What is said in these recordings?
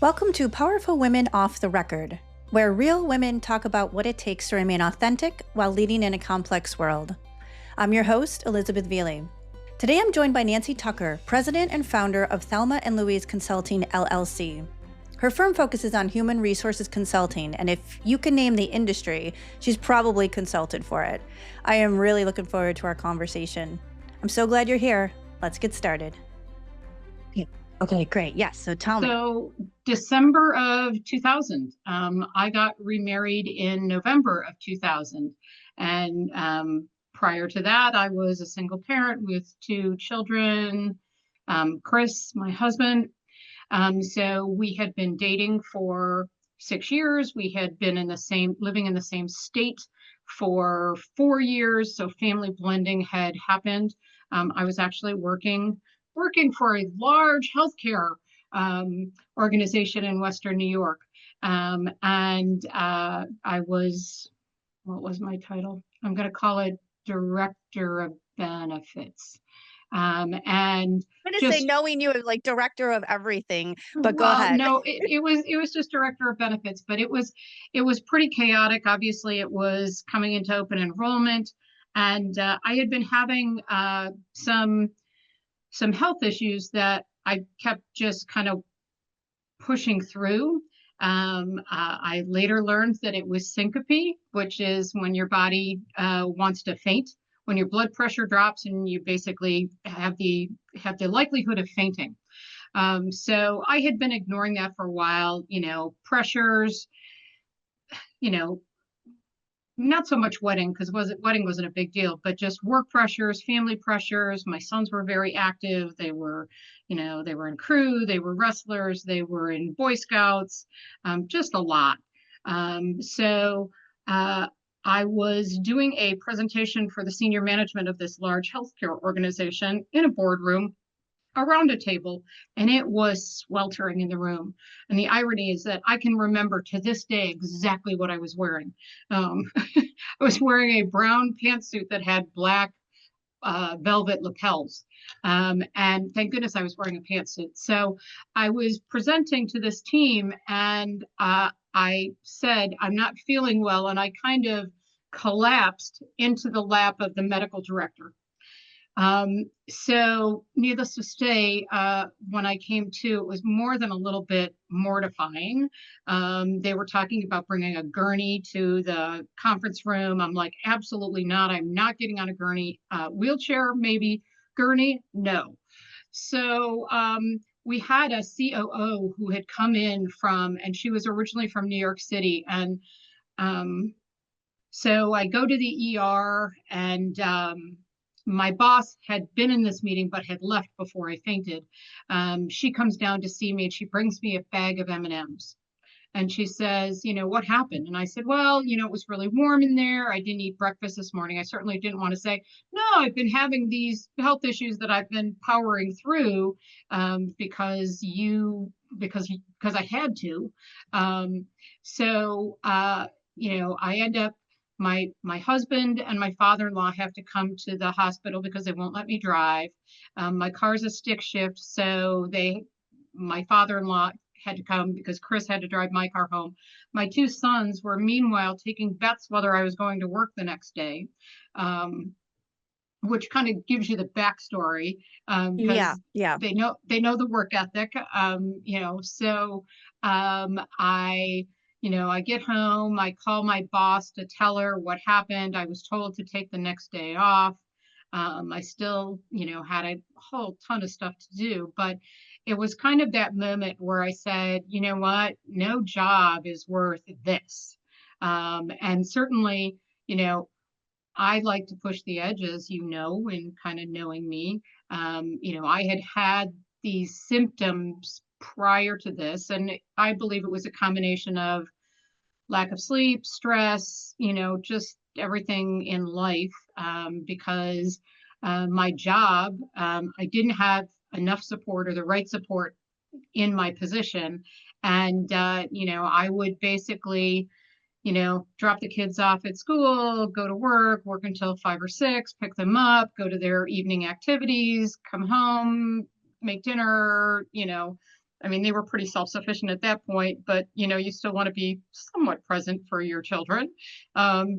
Welcome to Powerful Women Off the Record, where real women talk about what it takes to remain authentic while leading in a complex world. I'm your host, Elizabeth Veely. Today I'm joined by Nancy Tucker, president and founder of Thelma and Louise Consulting, LLC. Her firm focuses on human resources consulting, and if you can name the industry, she's probably consulted for it. I am really looking forward to our conversation. I'm so glad you're here. Let's get started. Okay, great. Yes. So tell me. So December of 2000, I got remarried in November of 2000. And prior to that, I was a single parent with two children, Chris, my husband. So we had been dating for 6 years. We had been living in the same state for 4 years. So family blending had happened. I was actually working for a large healthcare organization in Western New York. And I was, what was my title? I'm going to call it Director of Benefits. And I'm going to say, knowing you like director of everything, but go well, ahead. no, it was just Director of Benefits, but it was pretty chaotic. Obviously, it was coming into open enrollment, and I had been having some health issues that I kept just kind of pushing through. I later learned that it was syncope, which is when your body wants to faint, when your blood pressure drops and you basically have the likelihood of fainting. So I had been ignoring that for a while, pressures, not so much wedding, because wedding wasn't a big deal, but just work pressures, family pressures. My sons were very active. They were in crew, they were wrestlers, they were in Boy Scouts, just a lot. So I was doing a presentation for the senior management of this large healthcare organization in a boardroom around a table, and it was sweltering in the room. And the irony is that I can remember to this day exactly what I was wearing. I was wearing a brown pantsuit that had black velvet lapels. And thank goodness I was wearing a pantsuit. So I was presenting to this team, and I said, I'm not feeling well. And I kind of collapsed into the lap of the medical director. So needless to say, when I came to, it was more than a little bit mortifying. They were talking about bringing a gurney to the conference room. I'm like, absolutely not. I'm not getting on a gurney. Wheelchair, maybe. Gurney, no. So we had a COO who had come in and she was originally from New York City. And so I go to the ER, and my boss had been in this meeting, but had left before I fainted. She comes down to see me, and she brings me a bag of M&Ms. And she says, what happened? And I said, well, it was really warm in there. I didn't eat breakfast this morning. I certainly didn't want to say, no, I've been having these health issues that I've been powering through because I had to. So I end up, my husband and my father-in-law have to come to the hospital because they won't let me drive. My car's a stick shift, so my father-in-law had to come because Chris had to drive my car home. My two sons were meanwhile taking bets whether I was going to work the next day, which kind of gives you the backstory. Yeah. They know the work ethic. So I get home, I call my boss to tell her what happened. I was told to take the next day off. I still, had a whole ton of stuff to do, but it was kind of that moment where I said, you know what, no job is worth this. And certainly, I like to push the edges, and kind of knowing me, I had these symptoms prior to this, and I believe it was a combination of lack of sleep, stress, just everything in life, because my job, I didn't have enough support or the right support in my position. And, I would basically, drop the kids off at school, go to work until 5 or 6, pick them up, go to their evening activities, come home, make dinner, I mean, they were pretty self-sufficient at that point, but you still want to be somewhat present for your children.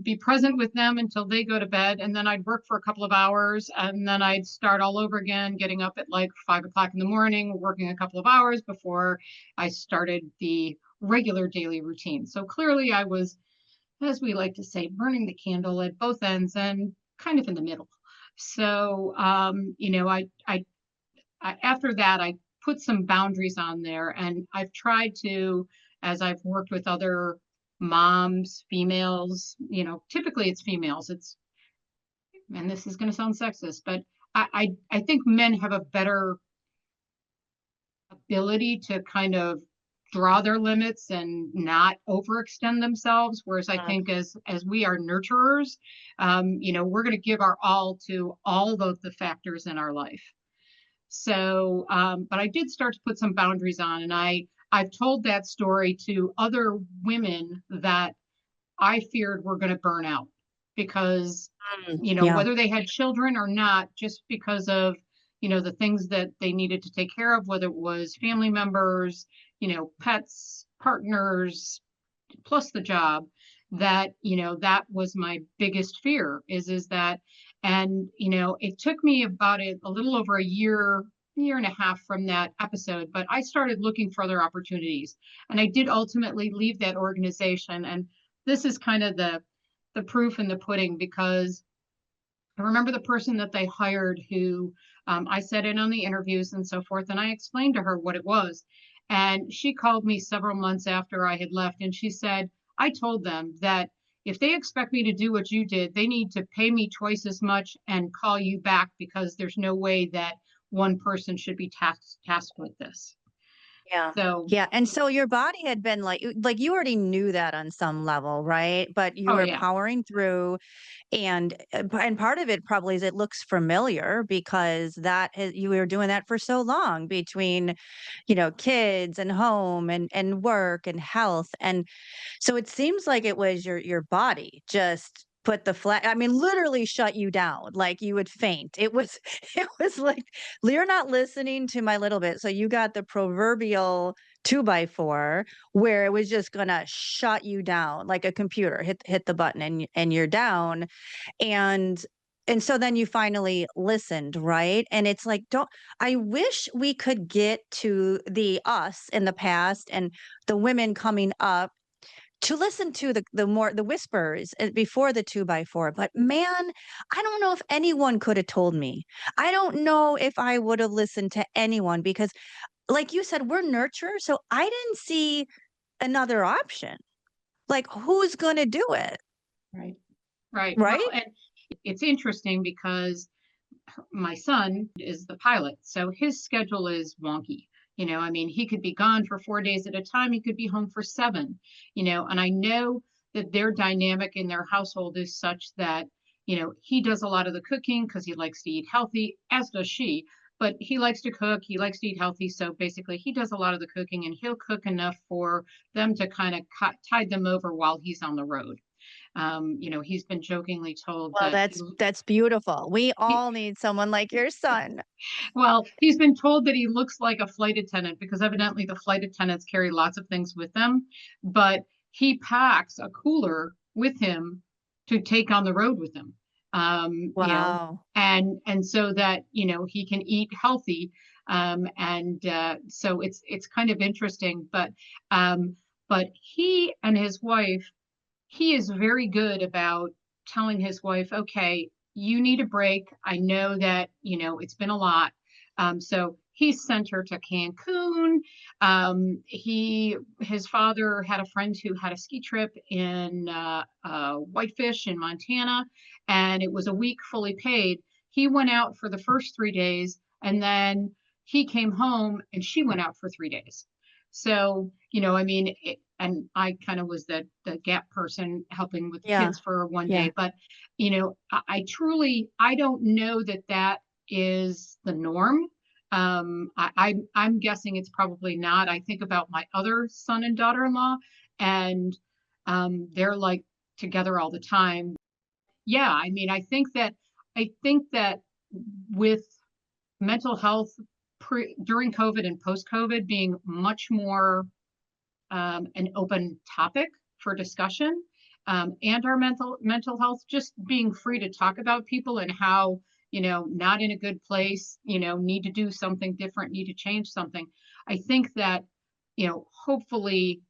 Be present with them until they go to bed, and then I'd work for a couple of hours, and then I'd start all over again, getting up at like 5 o'clock in the morning, working a couple of hours before I started the regular daily routine. So clearly, I was, as we like to say, burning the candle at both ends and kind of in the middle. So, after that, I put some boundaries on there, and I've tried to, as I've worked with other moms, females, typically it's females. And this is going to sound sexist, but I think men have a better ability to kind of draw their limits and not overextend themselves. Whereas I think as we are nurturers, we're going to give our all to all of the factors in our life. So, but I did start to put some boundaries on, and I've told that story to other women that I feared were going to burn out because, Yeah. whether they had children or not, just because of, the things that they needed to take care of, whether it was family members, pets, partners, plus the job, that that was my biggest fear is that. And it took me about a little over a year and a half from that episode, but I started looking for other opportunities, and I did ultimately leave that organization. And this is kind of the proof in the pudding, because I remember the person that they hired who, I sat in on the interviews and so forth, and I explained to her what it was. And she called me several months after I had left, and she said, I told them that if they expect me to do what you did, they need to pay me twice as much and call you back, because there's no way that one person should be tasked with this. Yeah. So, Yeah. And so your body had been like you already knew that on some level, right? But you oh were yeah, powering through. And part of it probably is it looks familiar because you were doing that for so long between, kids and home and work and health. And so it seems like it was your body just put the flat, I mean, literally shut you down, like you would faint. It was it was like, "You're not listening to my little bit." So you got the proverbial 2 by 4 where it was just gonna shut you down like a computer, hit the button and you're down. And and so then you finally listened, right? And it's like, don't I wish we could get to the us in the past and the women coming up to listen to the whispers before the 2 by 4. But man, I don't know if anyone could have told me. I don't know if I would have listened to anyone because like you said, we're nurturers, so I didn't see another option. Like, who's gonna do it, right, right. Well, right? and it's interesting because my son is the pilot, so his schedule is wonky. I mean, he could be gone for 4 days at a time. He could be home for 7. And I know that their dynamic in their household is such that, he does a lot of the cooking because he likes to eat healthy, as does she. But he likes to cook. He likes to eat healthy. So basically, he does a lot of the cooking, and he'll cook enough for them to kind of tide them over while he's on the road. He's been jokingly told Well, that that's beautiful. We he all need someone like your son. well, he's been told that he looks like a flight attendant because evidently the flight attendants carry lots of things with them, but he packs a cooler with him to take on the road with him. Wow. And so that, he can eat healthy. And so it's kind of interesting, but he and his wife, he is very good about telling his wife, okay, you need a break. I know that, it's been a lot. So he sent her to Cancun. His father had a friend who had a ski trip in Whitefish in Montana, and it was a week fully paid. He went out for the first 3 days, and then he came home and she went out for 3 days. So, I mean, and I kind of was the gap person helping with the Yeah. kids for one Yeah. day. But, I truly, I don't know that that is the norm. I'm guessing it's probably not. I think about my other son and daughter-in-law, and they're like together all the time. Yeah, I mean, I think that with mental health during COVID and post-COVID being much more an open topic for discussion, and our mental health, just being free to talk about people and how, not in a good place, need to do something different, need to change something. I think that, hopefully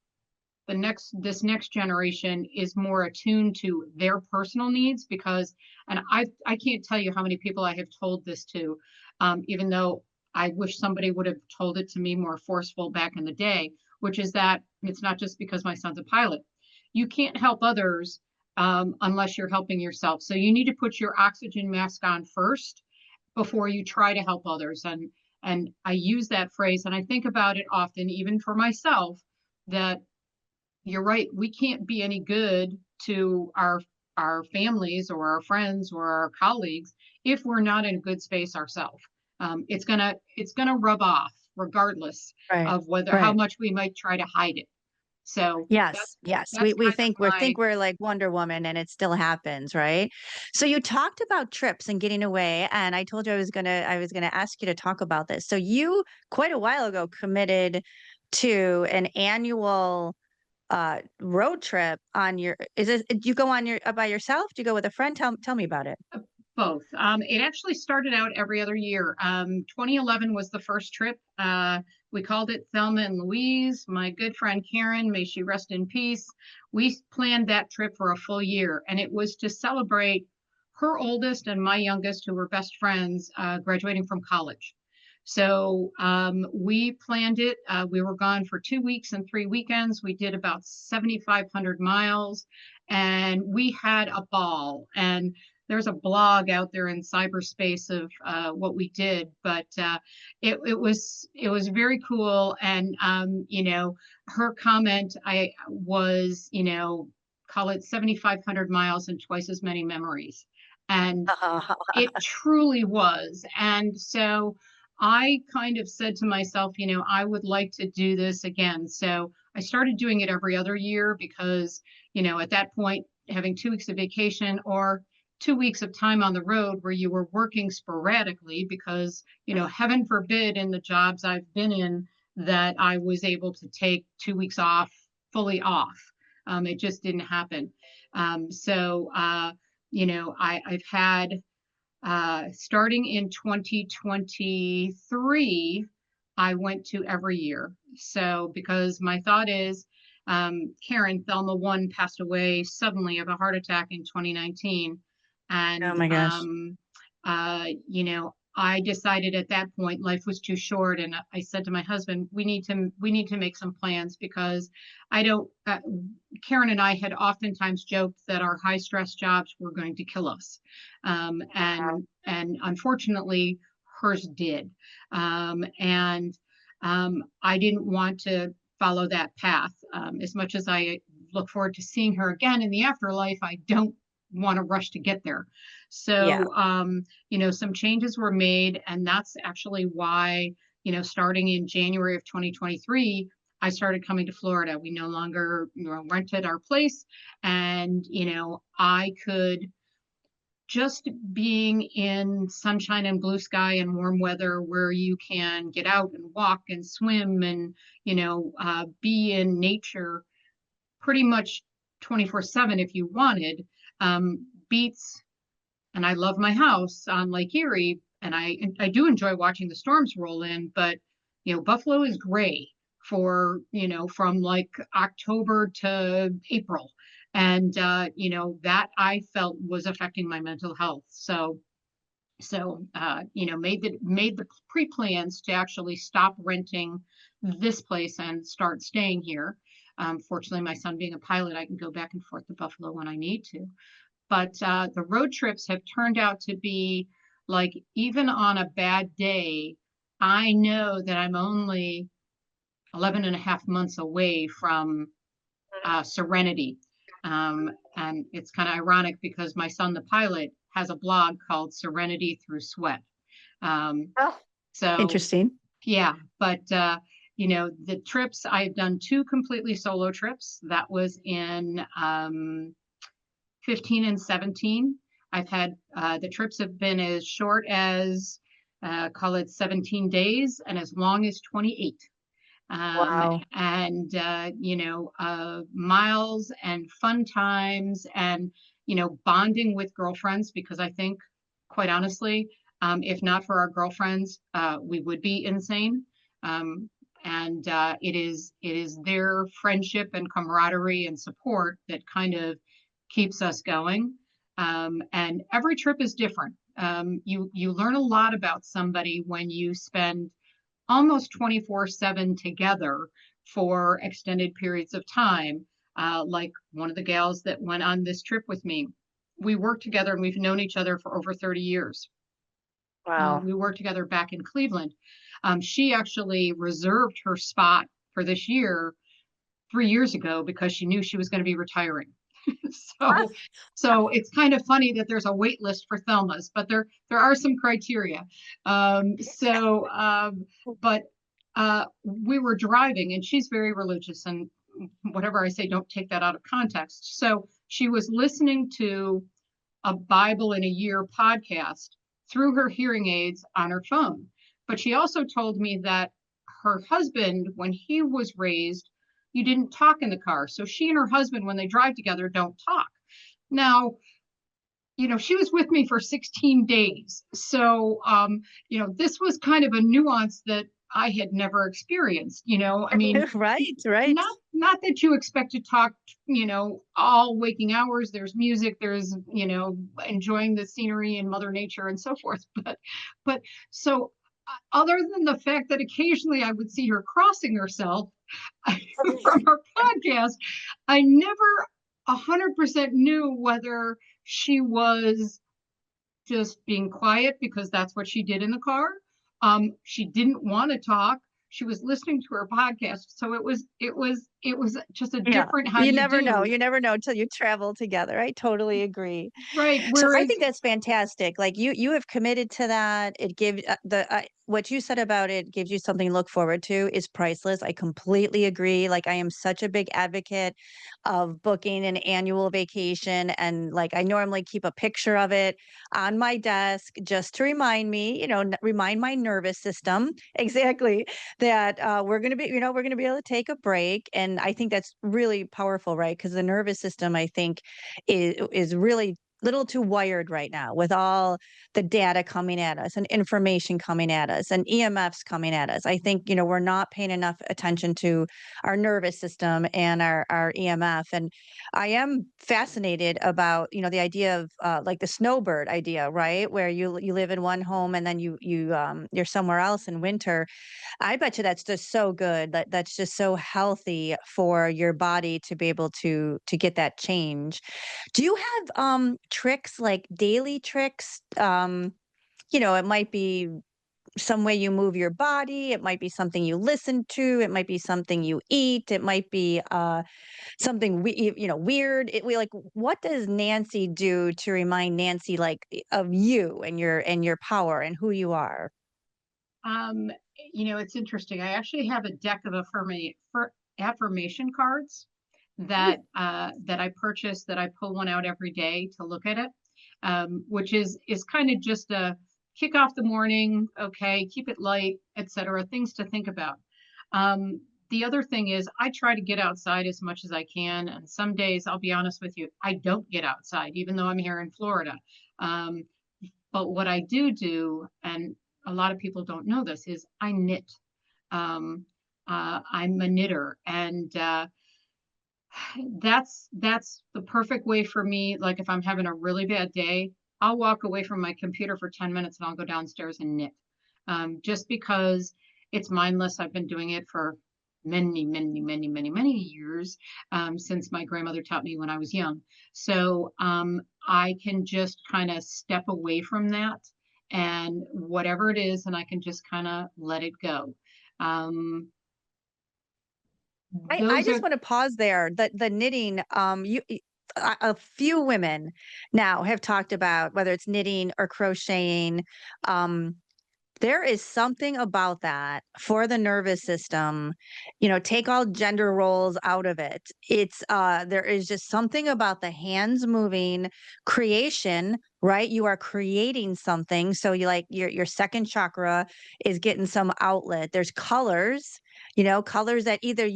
this next generation is more attuned to their personal needs, because, and I can't tell you how many people I have told this to, even though I wish somebody would have told it to me more forceful back in the day, which is that it's not just because my son's a pilot. You can't help others unless you're helping yourself. So you need to put your oxygen mask on first before you try to help others. And I use that phrase, and I think about it often, even for myself, that you're right. We can't be any good to our families or our friends or our colleagues if we're not in a good space ourselves. It's gonna rub off regardless Right. of whether how Right. much we might try to hide it. So Yes, that's yes. that's We kind of think my we're like Wonder Woman and it still happens, right? So you talked about trips and getting away, and I told you I was gonna ask you to talk about this. So you quite a while ago committed to an annual road trip on your is it do you go on your by yourself? Do you go with a friend? Tell me about it. both. It actually started out every other year. 2011 was the first trip. We called it Thelma and Louise. My good friend Karen, may she rest in peace. We planned that trip for a full year, and it was to celebrate her oldest and my youngest, who were best friends, graduating from college. So we planned it. We were gone for 2 weeks and 3 weekends. We did about 7,500 miles, and we had a ball. And there's a blog out there in cyberspace of what we did, but it was very cool. And her comment I was, call it 7,500 miles and twice as many memories, and it truly was. And so I kind of said to myself, I would like to do this again. So I started doing it every other year because, at that point, having 2 weeks of vacation or 2 weeks of time on the road where you were working sporadically, because, heaven forbid in the jobs I've been in that I was able to take 2 weeks off, fully off. It just didn't happen. I've had starting in 2023, I went to every year. So because my thought is, Karen, Thelma 1, passed away suddenly of a heart attack in 2019. Oh And, my gosh. I decided at that point life was too short, and I said to my husband, we need to make some plans, because I don't. Karen and I had oftentimes joked that our high stress jobs were going to kill us, and unfortunately hers did, and I didn't want to follow that path. As much as I look forward to seeing her again in the afterlife, I don't want to rush to get there. Yeah. So, some changes were made, and that's actually why, starting in January of 2023, I started coming to Florida. We no longer, rented our place, and, I could just being in sunshine and blue sky and warm weather where you can get out and walk and swim and, be in nature pretty much 24/7 if you wanted, beats. And I love my house on Lake Erie, and I do enjoy watching the storms roll in, but Buffalo is gray for, from like October to April. And that I felt was affecting my mental health. So made the pre-plans to actually stop renting this place and start staying here. Fortunately, my son being a pilot, I can go back and forth to Buffalo when I need to. But the road trips have turned out to be like, even on a bad day, I know that I'm only 11 and a half months away from serenity. And it's kind of ironic because my son, the pilot, has a blog called Serenity Through Sweat. Um, Oh, so, interesting. yeah, but the trips, I've done 2 completely solo trips. That was in 15 and 17. I've had the trips have been as short as call it 17 days and as long as 28. Wow. And miles and fun times and bonding with girlfriends, because I think, quite honestly, if not for our girlfriends, we would be insane. um, and it is their friendship and camaraderie and support that kind of keeps us going. And every trip is different. You learn a lot about somebody when you spend almost 24/7 together for extended periods of time. Like one of the gals that went on this trip with me, we worked together and we've known each other for over 30 years. Wow. We worked together back in Cleveland. She actually reserved her spot for this year 3 years ago because she knew she was going to be retiring. Ah, So it's kind of funny that there's a wait list for Thelmas, but there are some criteria. But we were driving, and she's very religious, and whatever I say, don't take that out of context. So she was listening to a Bible in a Year podcast through her hearing aids on her phone. But she also told me that her husband, when he was raised, you didn't talk in the car. So she and her husband, when they drive together, don't talk. Now, she was with me for 16 days. So, this was kind of a nuance that I had never experienced. I mean, right, right. not that you expect to talk, all waking hours. There's music, there's, enjoying the scenery and Mother Nature and so forth. But so other than the fact that occasionally I would see her crossing herself from her podcast, I never 100% knew whether she was just being quiet because that's what she did in the car. She didn't want to talk. She was listening to her podcast. So it was just a Yeah. different how You do you never know. do. You never know until you travel together. I totally agree. Right. So I Whereas think that's fantastic. Like you have committed to that. It gives what you said about it gives you something to look forward to is priceless. I completely agree. Like I am such a big advocate of booking an annual vacation, and like I normally keep a picture of it on my desk just to remind me, remind my nervous system exactly that we're going to be, we're going to be able to take a break. And I think that's really powerful, right? Because the nervous system, I think, is really little too wired right now with all the data coming at us and information coming at us and EMFs coming at us. I think, we're not paying enough attention to our nervous system and our EMF. And I am fascinated about, the idea of like the snowbird idea, right? Where you live in one home and then you're somewhere else in winter. I bet you that's just so good. That's just so healthy for your body to be able to get that change. Do you have tricks, like daily tricks? It might be some way you move your body, it might be something you listen to, it might be something you eat, it might be something weird. We like, what does Nancy do to remind Nancy like of you and your power and who you are? um, it's interesting. I actually have a deck of affirmation cards that I purchased, that I pull one out every day to look at it, which is kind of just a kick off the morning. Okay, keep it light, etc. Things to think about. The other thing is I try to get outside as much as I can, and some days I'll be honest with you, I don't get outside, even though I'm here in Florida. Um, but what I do, and a lot of people don't know this, is I knit. Um, I'm a knitter, and that's the perfect way for me. Like if I'm having a really bad day, I'll walk away from my computer for 10 minutes and I'll go downstairs and knit. Just because it's mindless. I've been doing it for many years, since my grandmother taught me when I was young. So I can just kind of step away from that and whatever it is, and I can just kind of let it go. Um, I those just are want to pause there. The knitting, a few women now have talked about whether it's knitting or crocheting, um, There is something about that for the nervous system, take all gender roles out of it. There is just something about the hands moving creation, right? You are creating something. So you like your second chakra is getting some outlet. There's colors, colors that either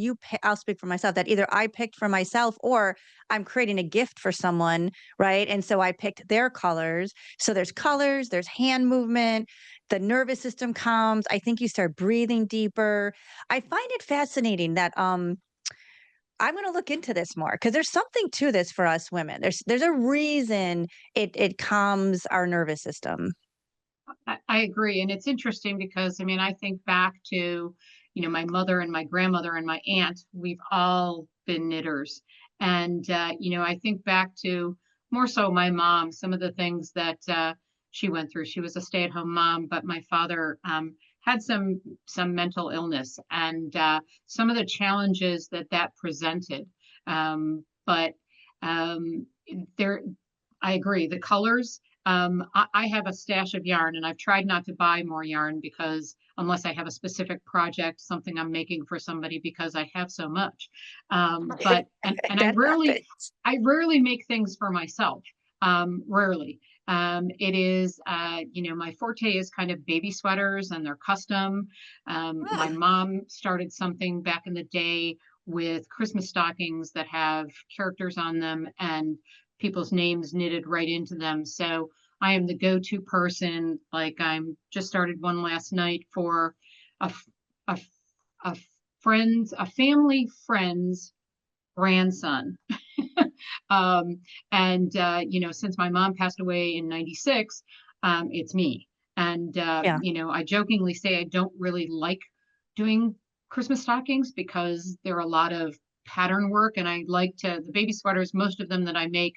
I'll speak for myself, that either I picked for myself or I'm creating a gift for someone, right? And so I picked their colors. So there's colors, there's hand movement, the nervous system calms. I think you start breathing deeper. I find it fascinating that I'm going to look into this more because there's something to this for us women. There's a reason it calms our nervous system. I agree. And it's interesting because, I mean, I think back to, my mother and my grandmother and my aunt, we've all been knitters. And, I think back to more so my mom, some of the things that she went through. She was a stay-at-home mom, but my father had some mental illness and some of the challenges that that presented. But there, I agree. The colors, I have a stash of yarn and I've tried not to buy more yarn because unless I have a specific project, something I'm making for somebody because I have so much. But and That happens. I rarely make things for myself. Rarely. It is my forte is kind of baby sweaters and they're custom. My Ah, mom started something back in the day with Christmas stockings that have characters on them and people's names knitted right into them. So I am the go-to person. Like I'm just started one last night for a a, a a family friend's grandson. um, and since my mom passed away in '96, it's me. And yeah. I jokingly say I don't really like doing Christmas stockings because there are a lot of pattern work, and I like to the baby sweaters. Most of them that I make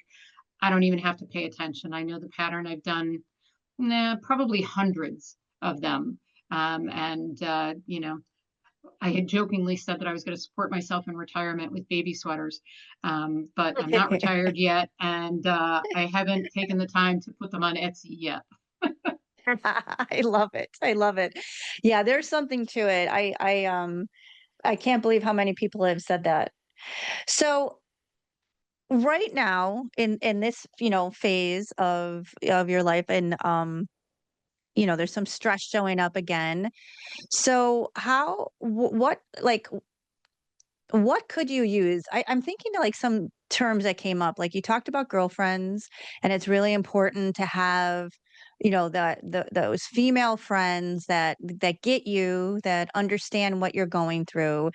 I don't even have to pay attention. I know the pattern. I've done probably hundreds of them. And I had jokingly said that I was going to support myself in retirement with baby sweaters. But I'm not retired yet. And I haven't taken the time to put them on Etsy yet. I love it. I love it. Yeah, there's something to it. I can't believe how many people have said that. So right now in this, phase of your life and there's some stress showing up again. So what like what could you use? I'm thinking of like some terms that came up. Like you talked about girlfriends, and it's really important to have, those female friends that get you, that understand what you're going through.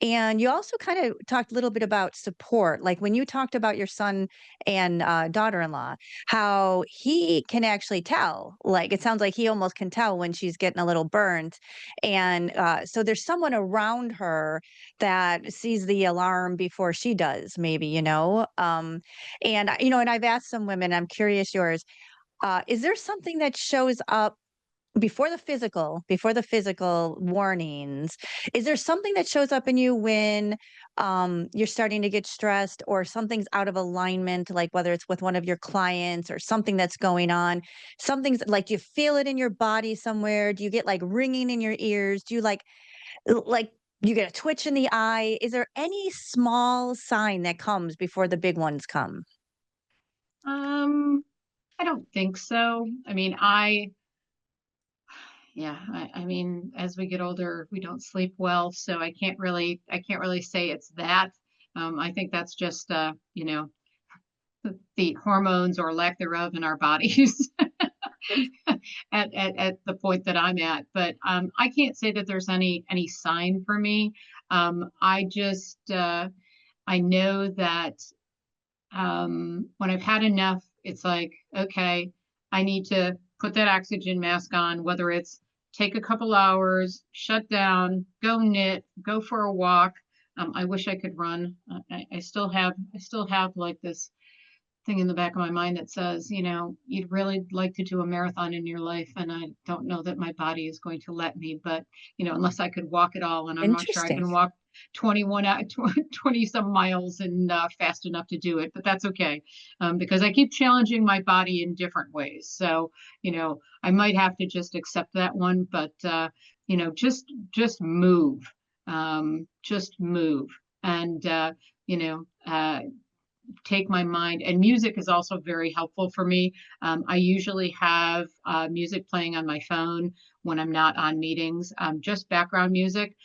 And you also kind of talked a little bit about support, like when you talked about your son and daughter-in-law, how he can actually tell. Like it sounds like he almost can tell when she's getting a little burnt, and so there's someone around her that sees the alarm before she does, maybe, and I've asked some women. I'm curious yours. Is there something that shows up before the physical warnings? Is there something that shows up in you when you're starting to get stressed or something's out of alignment, like whether it's with one of your clients or something that's going on? Something's like, do you feel it in your body somewhere? Do you get like ringing in your ears? Do you like you get a twitch in the eye? Is there any small sign that comes before the big ones come? Um, I don't think so. I mean, yeah, I mean, as we get older, we don't sleep well, so I can't really say it's that. I think that's just, the hormones or lack thereof in our bodies at the point that I'm at. But I can't say that there's any sign for me. I just I know that when I've had enough, it's like, okay, I need to put that oxygen mask on, whether it's take a couple hours, shut down, go knit, go for a walk. I wish I could run. I still have like this thing in the back of my mind that says, you'd really like to do a marathon in your life. And I don't know that my body is going to let me, but, unless I could walk at all. And I'm not sure I Interesting. can walk. 20 some miles and fast enough to do it, but that's okay, because I keep challenging my body in different ways. So, I might have to just accept that one, but, just move, just move. And, you know, uh, take my mind. And music is also very helpful for me. I usually have music playing on my phone when I'm not on meetings, just background music.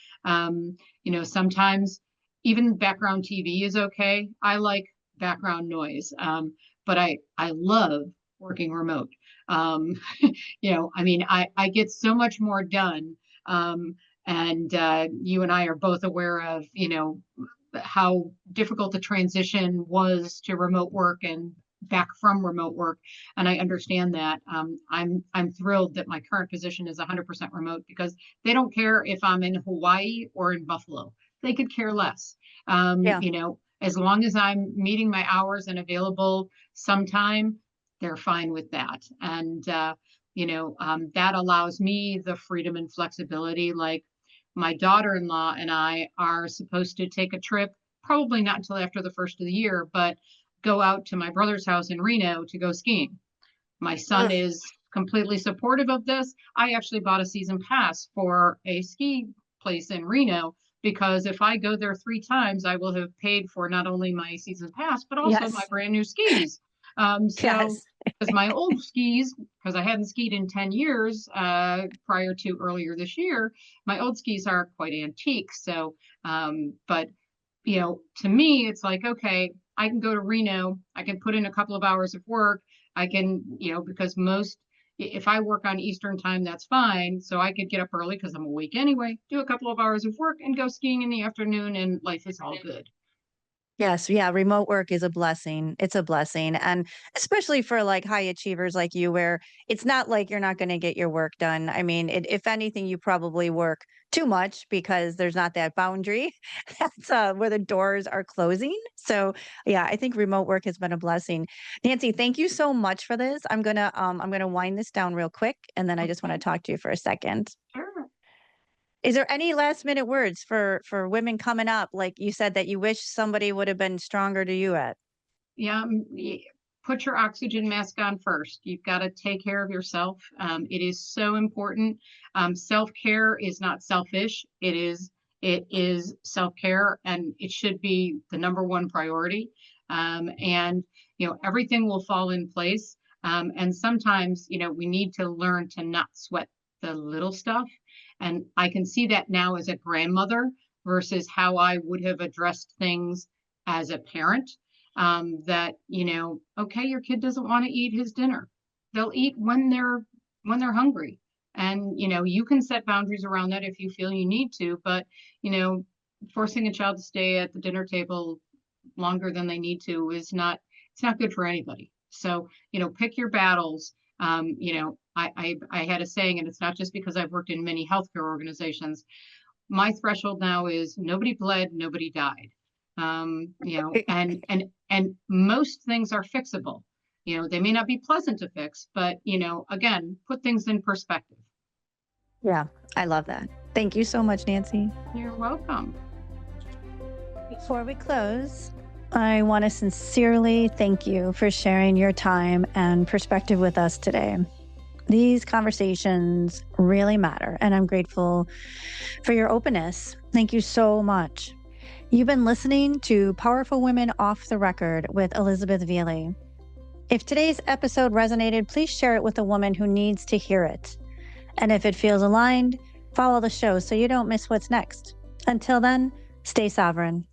Sometimes even background TV is okay. I like background noise, but I love working remote. Um, I get so much more done. And you and I are both aware of, how difficult the transition was to remote work and back from remote work. And I understand that. I'm thrilled that my current position is 100% remote because they don't care if I'm in Hawaii or in Buffalo. They could care less. Yeah. As long as I'm meeting my hours and available sometime, they're fine with that. And that allows me the freedom and flexibility. Like, my daughter-in-law and I are supposed to take a trip, probably not until after the first of the year, but go out to my brother's house in Reno to go skiing. My son Ugh. is completely supportive of this. I actually bought a season pass for a ski place in Reno because if I go there 3 times, I will have paid for not only my season pass, but also my Yes. brand new skis. So, Yes. because my old skis, because I hadn't skied in 10 years prior to earlier this year, my old skis are quite antique. So, but to me, it's like, okay, I can go to Reno, I can put in a couple of hours of work. I can, because if I work on Eastern time, that's fine. So I could get up early because I'm awake anyway, do a couple of hours of work and go skiing in the afternoon, and life is all good. Yes, yeah, remote work is a blessing. It's a blessing, and especially for, like, high achievers like you, where it's not like you're not gonna get your work done. I mean, if anything, you probably work too much because there's not that boundary. That's, where the doors are closing. So, yeah, I think remote work has been a blessing. Nancy, thank you so much for this. I'm gonna wind this down real quick, and then I just wanna Okay, talk to you for a second. sure. Is there any last minute words for women coming up? Like you said that you wish somebody would have been stronger to you at. Yeah, put your oxygen mask on first. You've got to take care of yourself. It is so important. Self-care is not selfish. It is self-care, and it should be the number one priority. And everything will fall in place. And sometimes we need to learn to not sweat the little stuff. And I can see that now as a grandmother versus how I would have addressed things as a parent. That okay, your kid doesn't want to eat his dinner. They'll eat when they're hungry. And you can set boundaries around that if you feel you need to, but you know forcing a child to stay at the dinner table longer than they need to is not it's not good for anybody. So pick your battles. I had a saying, and it's not just because I've worked in many healthcare organizations. My threshold now is nobody bled, nobody died. And most things are fixable. They may not be pleasant to fix, but again, put things in perspective. Yeah, I love that. Thank you so much, Nancy. You're welcome. Before we close, I want to sincerely thank you for sharing your time and perspective with us today. These conversations really matter, and I'm grateful for your openness. Thank you so much. You've been listening to Powerful Women Off the Record with Elizabeth Veely. If today's episode resonated, please share it with a woman who needs to hear it. And if it feels aligned, follow the show so you don't miss what's next. Until then, stay sovereign.